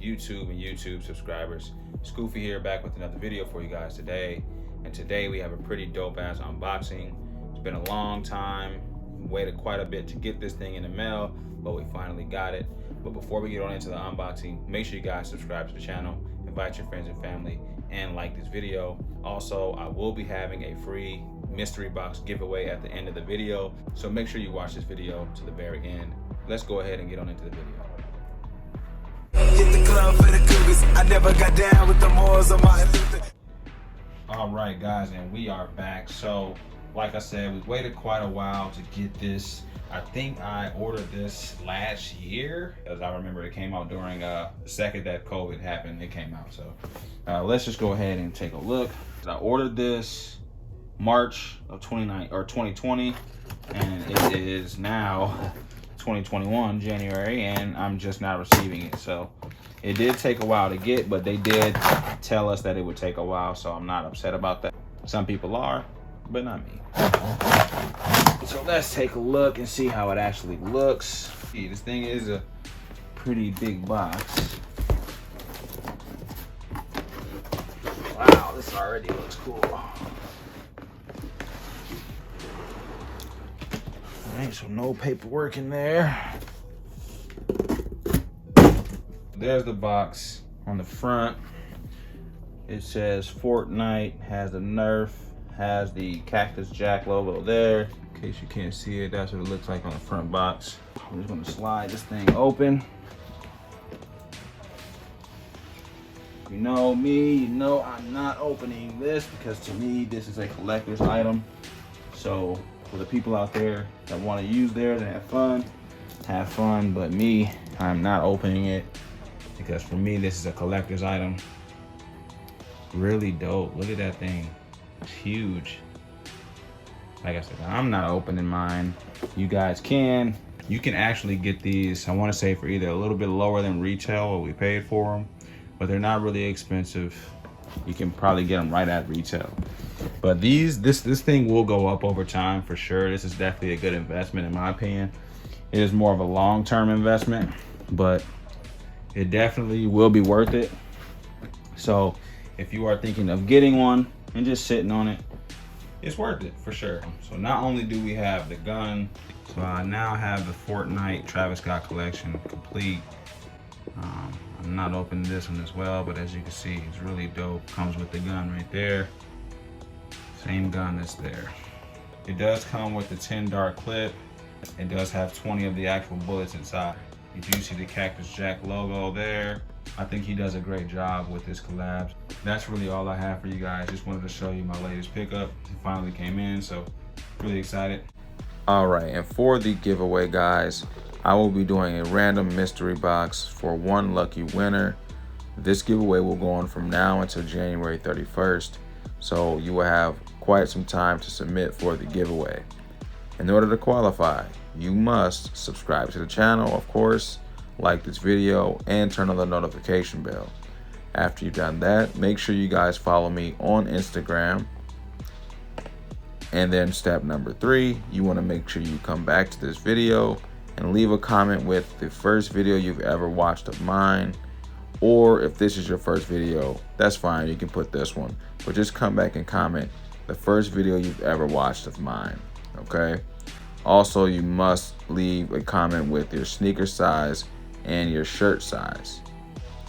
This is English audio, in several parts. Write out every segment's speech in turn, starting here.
YouTube and YouTube subscribers. Scoofy here, back with another video for you guys today. And today we have a pretty dope ass unboxing. It's been a long time, waited quite a bit to get this thing in the mail, but we finally got it. But before we get on into the unboxing, make sure you guys subscribe to the channel, invite your friends and family, and like this video. Also, I will be having a free mystery box giveaway at the end of the video, so make sure you watch this video to the very end. Let's go ahead and get on into the video. Hit the club for the cougars. I never got down with the Moors on my Luther. All right, guys, and we are back. So like I said, we waited quite a while to get this. I think I ordered this last year, as I remember it came out during the second that COVID happened, it came out. So let's just go ahead and take a look. I ordered this March of 2020, and it is now 2021 January, and I'm just now receiving it. So it did take a while to get, but they did tell us that it would take a while, so I'm not upset about that. Some people are, but not me. So let's take a look and see how it actually looks. See, this thing is a pretty big box. Wow, this already looks cool. Alright, so no paperwork in there. There's the box on the front. It says FORTNITE, has the Nerf, has the Cactus Jack logo there. In case you can't see it, that's what it looks like on the front box. I'm just gonna slide this thing open. You know me, you know I'm not opening this because to me, this is a collector's item. So for the people out there that want to use theirs and have fun, but me, I'm not opening it because for me, this is a collector's item. Really dope. Look at that thing. It's huge. Like I said, I'm not opening mine. You guys can. You can actually get these, I want to say, for either a little bit lower than retail, what we paid for them, but they're not really expensive. You can probably get them right at retail. But this thing will go up over time for sure. This is definitely a good investment in my opinion. It is more of a long-term investment, but it definitely will be worth it. So if you are thinking of getting one and just sitting on it, it's worth it for sure. So not only do we have the gun, so I now have the FORTNITE Travis Scott collection complete. I'm not opening this one as well, but as you can see, it's really dope. Comes with the gun right there. Same gun that's there. It does come with the 10 dart clip. It does have 20 of the actual bullets inside. You do see the Cactus Jack logo there. I think he does a great job with this collab. That's really all I have for you guys. Just wanted to show you my latest pickup. It finally came in, so really excited. All right, and for the giveaway, guys, I will be doing a random mystery box for one lucky winner. This giveaway will go on from now until January 31st. So you will have quite some time to submit for the giveaway. In order to qualify, you must subscribe to the channel, of course, like this video, and turn on the notification bell. After you've done that, make sure you guys follow me on Instagram. And then step number 3, you want to make sure you come back to this video and leave a comment with the first video you've ever watched of mine. Or if this is your first video, that's fine, you can put this one. But just come back and comment the first video you've ever watched of mine, okay? Also, you must leave a comment with your sneaker size and your shirt size.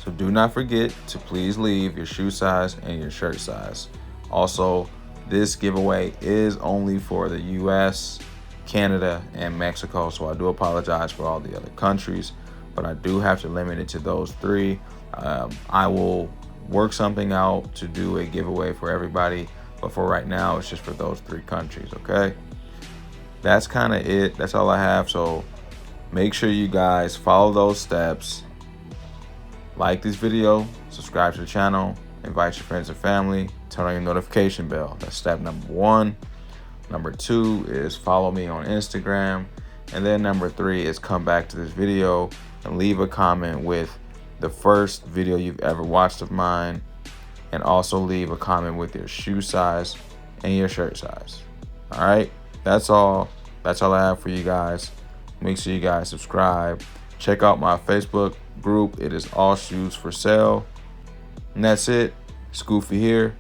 So do not forget to please leave your shoe size and your shirt size. Also, this giveaway is only for the US, Canada, and Mexico, so I do apologize for all the other countries, but I do have to limit it to those 3. I will work something out to do a giveaway for everybody, but for right now, it's just for those 3 countries, okay? That's kind of it. That's all I have. So make sure you guys follow those steps. Like this video, subscribe to the channel, invite your friends and family, turn on your notification bell. That's step number 1. Number 2 is follow me on Instagram. And then number 3 is come back to this video and leave a comment with the first video you've ever watched of mine. And also leave a comment with your shoe size and your shirt size. All right, that's all I have for you guys. Make sure you guys subscribe. Check out my Facebook group. It is all shoes for sale. And that's it. It's Goofy here,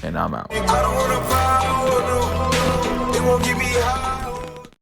and I'm out. I don't wanna power, no. It won't get me high.